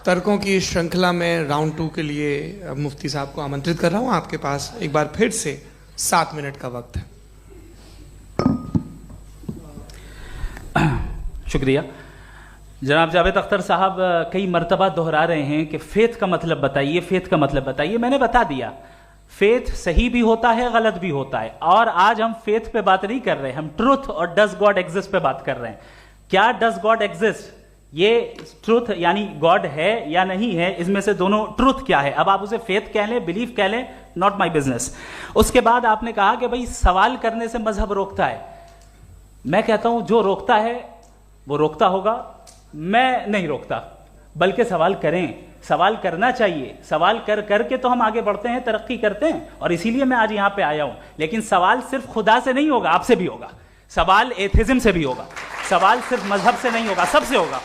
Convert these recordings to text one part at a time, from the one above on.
तर्कों की श्रृंखला में राउंड 2 के लिए मुफ्ती साहब को आमंत्रित कर रहा हूं। आपके पास एक बार फिर से 7 मिनट का वक्त है। शुक्रिया। जनाब जावेद अख्तर साहब कई मर्तबा दोहरा रहे हैं कि फेथ का मतलब बताइए, फेथ का मतलब बताइए। मैंने बता दिया, फेथ सही भी होता है, गलत भी होता है। और आज हम फेथ पे बात नहीं कर रहे, हम ट्रुथ और डज गॉड एग्जिस्ट पे बात कर रहे हैं। क्या डज गॉड एग्जिस्ट, ये ट्रुथ यानी गॉड है या नहीं है, इसमें से दोनों ट्रुथ क्या है। अब आप उसे फेथ कह लें, बिलीफ कह लें, नॉट माई बिजनेस। उसके बाद आपने कहा कि भाई सवाल करने से मजहब रोकता है। मैं कहता हूं जो रोकता है वो रोकता होगा, मैं नहीं रोकता। बल्कि सवाल करें, सवाल करना चाहिए। सवाल कर करके तो हम आगे बढ़ते हैं, तरक्की करते हैं, और इसीलिए मैं आज यहां पे आया हूं। लेकिन सवाल सिर्फ खुदा से नहीं होगा, आपसे भी होगा। सवाल एथिज्म से भी होगा, सवाल सिर्फ मजहब से नहीं होगा, सबसे होगा।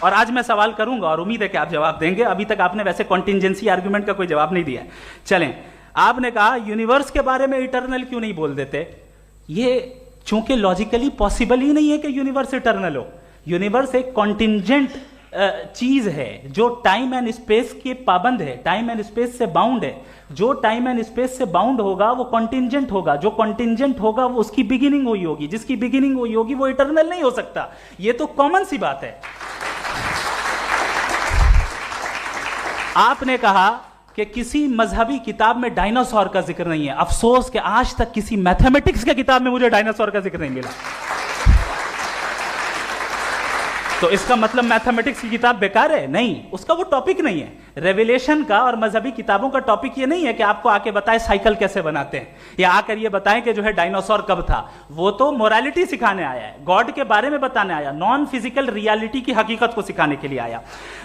और आज मैं सवाल करूंगा और उम्मीद है कि आप जवाब देंगे। अभी तक आपने वैसे कॉन्टिंजेंसी आर्गुमेंट का कोई जवाब नहीं दिया है। चलें, आपने कहा यूनिवर्स के बारे में इटर्नल क्यों नहीं बोल देते। ये चूंकि लॉजिकली पॉसिबल ही नहीं है कि यूनिवर्स इटर्नल हो। यूनिवर्स एक कॉन्टिंजेंट चीज है जो टाइम एंड स्पेस के पाबंद है, टाइम एंड स्पेस से बाउंड है। जो टाइम एंड स्पेस से बाउंड होगा वो कॉन्टिंजेंट होगा, जो कॉन्टिंजेंट होगा वो उसकी बिगिनिंग हुई होगी, जिसकी बिगिनिंग हुई होगी वो इटर्नल नहीं हो सकता। ये तो कॉमन सी बात है। आपने कहा कि किसी मजहबी किताब में डायनासोर का जिक्र नहीं है। अफसोस कि आज तक किसी मैथमेटिक्स की किताब में मुझे डायनासोर का जिक्र नहीं मिला। तो इसका मतलब मैथमेटिक्स की किताब बेकार है? नहीं, उसका वो टॉपिक नहीं है। रेवलेशन का और मजहबी किताबों का टॉपिक ये नहीं है कि आपको आके बताए साइकिल कैसे बनाते हैं, या आकर ये बताएं कि जो है डायनासोर कब था। वो तो मोरालिटी सिखाने आया है, गॉड के बारे में बताने आया, नॉन फिजिकल रियलिटी की हकीकत को सिखाने के लिए आया।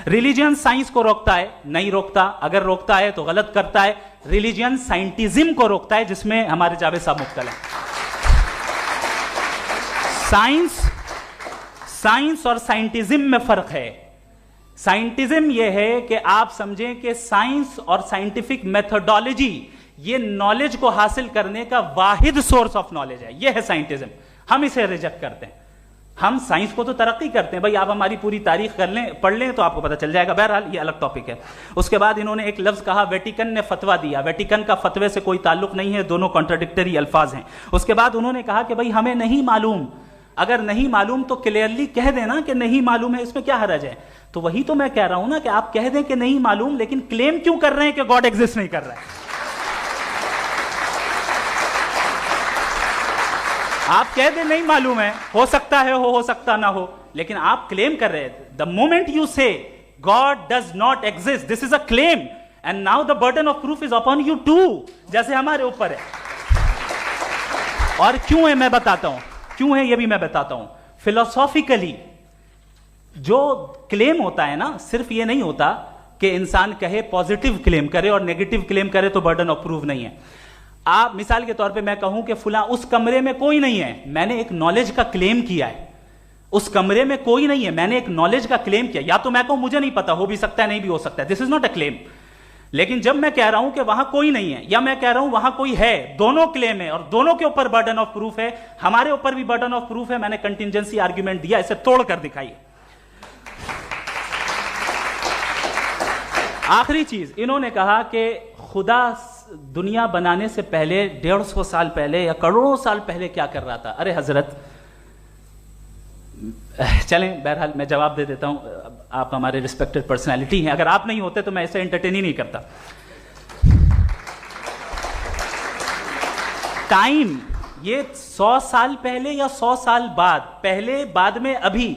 रिलीजियन साइंस को रोकता है? नहीं रोकता। अगर रोकता है तो गलत करता है। रिलीजियन साइंटिज्म को रोकता है, जिसमें हमारे जावेद साहब मुख्तल हैं। साइंस और साइंटिज्म में फर्क है। साइंटिज्म यह है कि आप समझें कि साइंस और साइंटिफिक मेथोडोलॉजी ये नॉलेज को हासिल करने का वाहिद सोर्स ऑफ नॉलेज है। यह है साइंटिज्म। हम इसे रिजेक्ट करते हैं। हम साइंस को तो तरक्की करते हैं। भाई आप हमारी पूरी तारीख कर लें, पढ़ लें तो आपको पता चल जाएगा। बहरहाल ये अलग टॉपिक है। उसके बाद इन्होंने एक लफ्ज कहा, वेटिकन ने फतवा दिया। वेटिकन का फतवे से कोई ताल्लुक नहीं है, दोनों कॉन्ट्राडिक्टरी अल्फाज हैं। उसके बाद उन्होंने कहा कि भाई हमें नहीं मालूम। अगर नहीं मालूम तो क्लियरली कह देना कि नहीं मालूम है, इसमें क्या हरज है। तो वही तो मैं कह रहा हूं ना कि आप कह दें कि नहीं मालूम, लेकिन क्लेम क्यों कर रहे हैं कि गॉड एग्जिस्ट नहीं कर रहा है। आप कह दें नहीं मालूम है, हो सकता है हो सकता ना हो, लेकिन आप क्लेम कर रहे हैं। The moment you say God does not exist, this is a claim, and now the burden of proof is upon you too, जैसे हमारे ऊपर है। और क्यों है मैं बताता हूं, क्यों है ये भी मैं बताता हूं। फिलोसॉफिकली जो क्लेम होता है ना, सिर्फ ये नहीं होता कि इंसान कहे पॉजिटिव क्लेम करे और नेगेटिव क्लेम करे तो बर्डन ऑफ प्रूफ नहीं है। आप मिसाल के तौर पे मैं कहूं कि फुला उस कमरे में कोई नहीं है, मैंने एक नॉलेज का क्लेम किया है। उस कमरे में कोई नहीं है, मैंने एक नॉलेज का क्लेम किया। या तो मैं कहूं मुझे नहीं पता, हो भी सकता है नहीं भी हो सकता है, this is not a claim. लेकिन जब मैं कह रहा हूं कि वहां कोई नहीं है, या मैं कह रहा हूं वहां कोई है, दोनों क्लेम है और दोनों के ऊपर बर्डन ऑफ प्रूफ है। हमारे ऊपर भी बर्डन ऑफ प्रूफ है। मैंने कंटिंजेंसी आर्ग्यूमेंट दिया, इसे तोड़कर दिखाइए। आखिरी चीज, इन्होंने कहा कि खुदा दुनिया बनाने से पहले 150 साल पहले या करोड़ों साल पहले क्या कर रहा था। अरे हजरत, चलें बहरहाल मैं जवाब दे देता हूं। आप हमारे रिस्पेक्टेड पर्सनालिटी हैं, अगर आप नहीं होते तो मैं इसे एंटरटेन ही नहीं करता। टाइम, ये 100 साल पहले या 100 साल बाद, पहले बाद में अभी,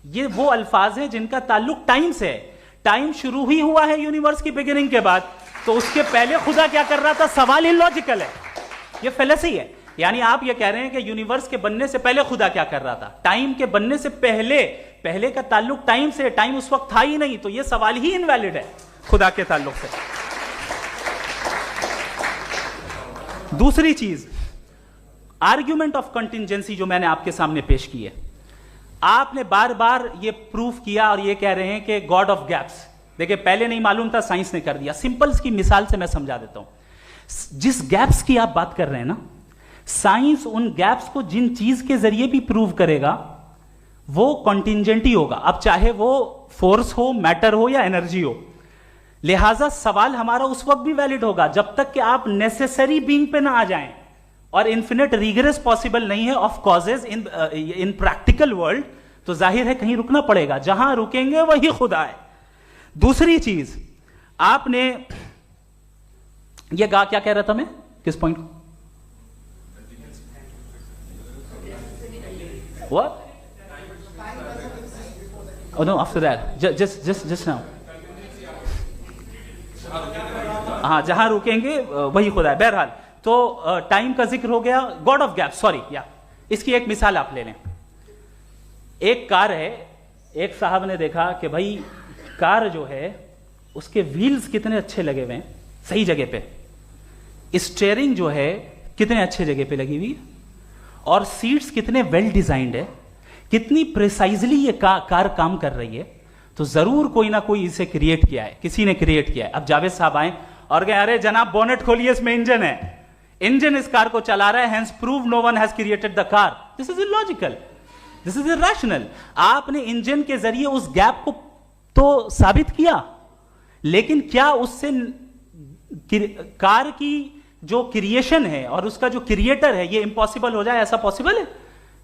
ये वो अल्फाज हैं जिनका ताल्लुक टाइम से है। टाइम शुरू ही हुआ है यूनिवर्स की बिगिनिंग के बाद, तो उसके पहले खुदा क्या कर रहा था। सवाल इलॉजिकल है, ये फेलेसी है। यानी आप ये कह रहे हैं कि यूनिवर्स के बनने से पहले खुदा क्या कर रहा था। टाइम के बनने से पहले, पहले का ताल्लुक टाइम से, टाइम उस वक्त था ही नहीं, तो ये सवाल ही इनवैलिड है खुदा के ताल्लुक से। दूसरी चीज, आर्ग्यूमेंट ऑफ कंटिंजेंसी जो मैंने आपके सामने पेश की है, आपने बार बार ये प्रूफ किया और ये कह रहे हैं कि गॉड ऑफ गैप्स। देखिए पहले नहीं मालूम था, साइंस ने कर दिया। सिंपल की मिसाल से मैं समझा देता हूं। जिस गैप्स की आप बात कर रहे हैं ना, साइंस उन गैप्स को जिन चीज के जरिए भी प्रूव करेगा वो कॉन्टिंजेंट ही होगा। अब चाहे वो फोर्स हो, मैटर हो या एनर्जी हो। लिहाजा सवाल हमारा उस वक्त भी वैलिड होगा जब तक कि आप नेसेसरी बीइंग पे ना आ जाएं, और इन्फिनिट रिग्रेस पॉसिबल नहीं है of causes in practical world, तो जाहिर है कहीं रुकना पड़ेगा, जहां रुकेंगे वही खुदा है। दूसरी चीज, आपने ये क्या कह रहा था मैं, किस पॉइंट को? What? Oh no, after that. Just now. हाँ, जहां रुकेंगे वही खुदा है। बहरहाल, तो टाइम का जिक्र हो गया, गॉड ऑफ गैप, सॉरी या इसकी एक मिसाल आप ले लें। एक कार है, एक साहब ने देखा कि भाई कार जो है उसके व्हील्स कितने अच्छे लगे हुए हैं सही जगह पे, स्टीयरिंग जो है कितने अच्छे जगह पे लगी हुई है, और सीट्स कितने वेल डिजाइंड है, कितनी प्रिसाइजली ये कार काम कर रही है, तो जरूर कोई ना कोई इसे क्रिएट किया है, किसी ने क्रिएट किया है। अब जावेद साहब आए और कहे अरे जनाब बोनेट खोलिए, इसमें इंजन है, इंजन इस कार को चला रहा है, hence prove no one has created the car. This is illogical, this is irrational. आपने इंजन के जरिए उस गैप को तो साबित किया, लेकिन क्या उससे कार की जो क्रिएशन है और उसका जो क्रिएटर है ये इम्पॉसिबल हो जाए? ऐसा पॉसिबल है?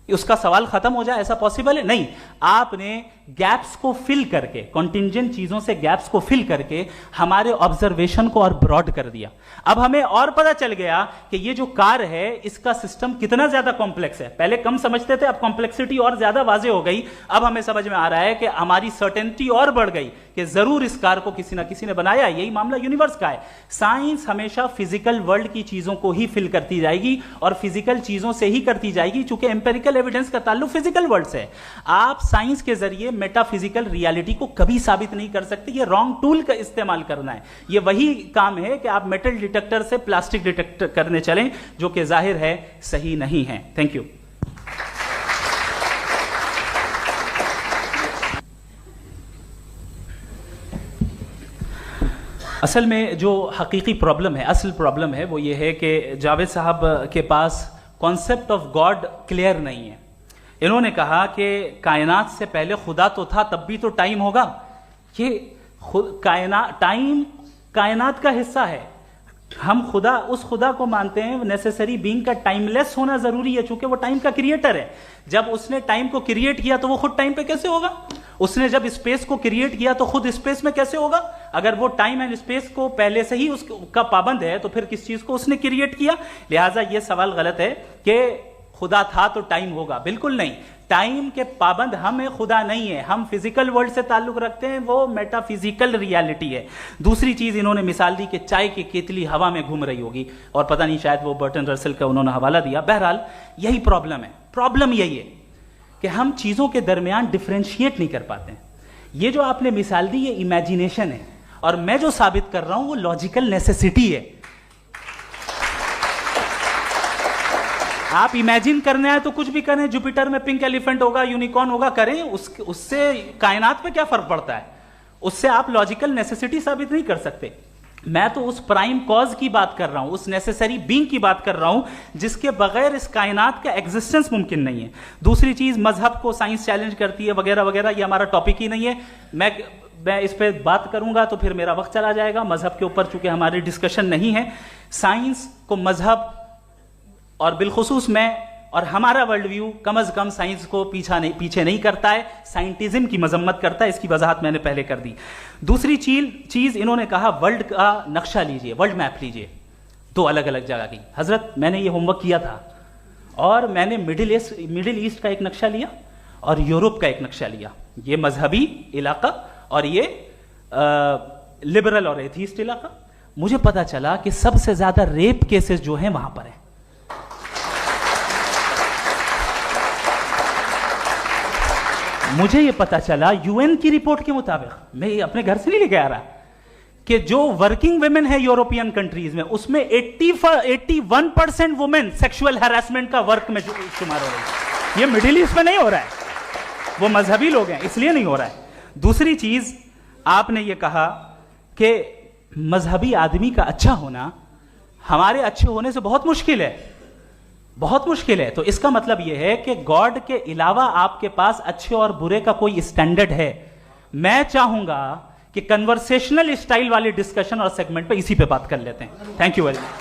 उसका सवाल खत्म हो जाए, ऐसा पॉसिबल है? नहीं। आपने गैप्स को फिल करके, कॉन्टिंजेंट चीजों से गैप्स को फिल करके हमारे ऑब्जर्वेशन को और ब्रॉड कर दिया। अब हमें और पता चल गया कि ये जो कार है इसका सिस्टम कितना ज्यादा कॉम्प्लेक्स है। पहले कम समझते थे, अब कॉम्प्लेक्सिटी और ज्यादा वाजे हो गई। अब हमें समझ में आ रहा है कि हमारी सर्टेनिटी और बढ़ गई कि जरूर इस कार को किसी ना किसी ने बनाया। यही मामला यूनिवर्स का है। साइंस हमेशा फिजिकल वर्ल्ड की चीजों को ही फिल करती जाएगी और फिजिकल चीजों से ही करती जाएगी, चूंकि एम्पेरिकल एविडेंस का ताल्लुक फिजिकल वर्ल्ड से है। आप साइंस के जरिए मेटाफिजिकल रियलिटी को कभी साबित नहीं कर सकते। ये रॉन्ग टूल का इस्तेमाल करना है। ये वही काम है कि आप मेटल डिटेक्टर से प्लास्टिक डिटेक्टर करने चलें, जो कि जाहिर है सही नहीं है। Thank you. असल में जो हकीकी प्रॉब्लम है, असल प्रॉब्लम है, वो ये है कि जावेद साहब के पास कॉन्सेप्ट ऑफ गॉड क्लियर नहीं है। इन्होंने कहा कि कायनात से पहले खुदा तो था, तब भी तो टाइम होगा। ये टाइम कायनात का हिस्सा है। हम खुदा, उस खुदा को मानते हैं, नेसेसरी बीइंग का टाइमलेस होना जरूरी है, चूंकि वो टाइम का क्रिएटर है। जब उसने टाइम को क्रिएट किया तो वो खुद टाइम पे कैसे होगा? उसने जब स्पेस को क्रिएट किया तो खुद स्पेस में कैसे होगा? अगर वो टाइम एंड स्पेस को पहले से ही उसका पाबंद है तो फिर किस चीज को उसने क्रिएट किया? लिहाजा ये सवाल गलत है कि खुदा था तो टाइम होगा। बिल्कुल नहीं। टाइम के पाबंद हम हैं, खुदा नहीं है। हम फिजिकल वर्ल्ड से ताल्लुक रखते हैं, वो मेटाफिजिकल रियलिटी है। दूसरी चीज इन्होंने मिसाल दी कि चाय की केतली हवा में घूम रही होगी, और पता नहीं शायद वो बर्टन रसल का उन्होंने हवाला दिया। बहरहाल यही प्रॉब्लम है। प्रॉब्लम यही है कि हम चीजों के दरमियान डिफरेंशिएट नहीं कर पाते हैं। ये जो आपने मिसाल दी ये इमेजिनेशन है, और मैं जो साबित कर रहा हूं वो लॉजिकल नेसेसिटी है। आप इमेजिन करने आए तो कुछ भी करें, जुपिटर में पिंक एलिफेंट होगा, यूनिकॉर्न होगा, करें, उससे कायनात पे क्या फर्क पड़ता है? उससे आप लॉजिकल नेसेसिटी साबित नहीं कर सकते। मैं तो उस प्राइम कॉज की बात कर रहा हूं, उस नेसेसरी बीइंग की बात कर रहा हूं, जिसके बगैर इस कायनात का एग्जिस्टेंस मुमकिन नहीं है। दूसरी चीज, मजहब को साइंस चैलेंज करती है वगैरह वगैरह, ये हमारा टॉपिक ही नहीं है। मैं इस पे बात करूंगा तो फिर मेरा वक्त चला जाएगा। मजहब के ऊपर चूंकि हमारी डिस्कशन नहीं है, साइंस को मजहब और बिलखुसूस मैं और हमारा वर्ल्ड व्यू कम अज कम साइंस को पीछे नहीं करता है, साइंटिज्म की मजम्मत करता है। इसकी वजाहत मैंने पहले कर दी। दूसरी चीज इन्होंने कहा वर्ल्ड का नक्शा लीजिए, वर्ल्ड मैप लीजिए, दो अलग अलग जगह की। हजरत मैंने ये होमवर्क किया था, और मैंने मिडिल ईस्ट का एक नक्शा लिया और यूरोप का एक नक्शा लिया। ये मजहबी इलाका और ये लिबरल और एथीस्ट इलाका। मुझे पता चला कि सबसे ज्यादा रेप केसेस जो हैं वहां पर है। मुझे ये पता चला यूएन की रिपोर्ट के मुताबिक, मैं ये अपने घर से नहीं लेके आ रहा, कि जो वर्किंग वुमेन है यूरोपियन कंट्रीज में, उसमें 81% वुमेन सेक्सुअल हैरेसमेंट का वर्क में शुमार हो रही है। ये मिडिल ईस्ट में नहीं हो रहा है, वो मजहबी लोग हैं इसलिए नहीं हो रहा है। दूसरी चीज आपने ये कहा कि मजहबी आदमी का अच्छा होना हमारे अच्छे होने से बहुत मुश्किल है, बहुत मुश्किल है। तो इसका मतलब यह है कि गॉड के अलावा आपके पास अच्छे और बुरे का कोई स्टैंडर्ड है, मैं चाहूंगा कि कन्वर्सेशनल स्टाइल वाले डिस्कशन और सेगमेंट पे इसी पे बात कर लेते हैं। Thank you very much.